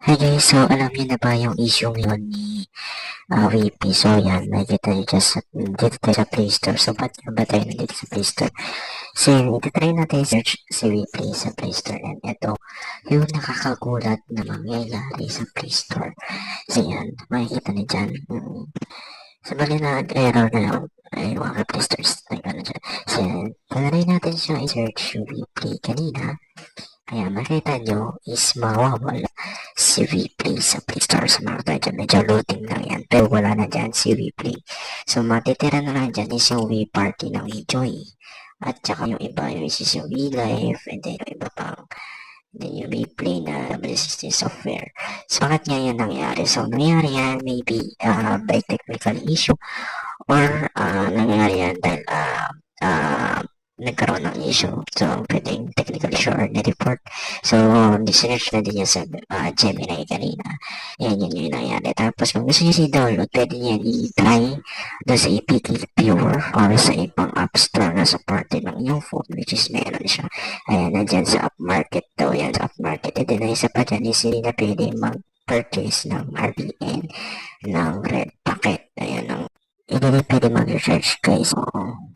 Hi guys, so alam niyo na ba yung issue ngayon ni VP? So yan, nakikita niyo dyan dito tayo sa Play Store. So ba't nga ba tayo nandito sa Play Store? So yan, try natin search si VP sa Play Store. And ito, yung nakakagulat na mangyayari sa Play Store. So yan, makikita niyo dyan. So bali na error na lang ay mga Play Store. So yan, try natin siya i-search yung VP kanina. Kaya makita nyo is mawawala si Replay sa Play Store. So mga dyan, medyo loading lang yan. Pero wala na dyan si Replay. So matitira na lang dyan is yung Party ng Joy. At saka yung iba yung is yung Live. And then yung iba pang then yung Replay na resistant software. So bakit nga yan nangyari? So nangyari yan maybe by technical issue or nangyari yan dahil nagkaroon ng issue. So, pwedeng technical issue or na-report. So, sinerch na din yan sa Gemini kanina. Yan yung nangyari. Tapos, kung gusto nyo si-download, pwede nyo i-try doon sa APK Viewer or sa ibang app store na supported ng inyong phone, which is meron siya. Ayan, nandyan sa upmarket daw yan. Sa upmarket. And then, isa pa dyan is hindi na pwede mag-purchase ng RBN ng red packet. Ayan, hindi na pwede mag-recharge guys. Oo.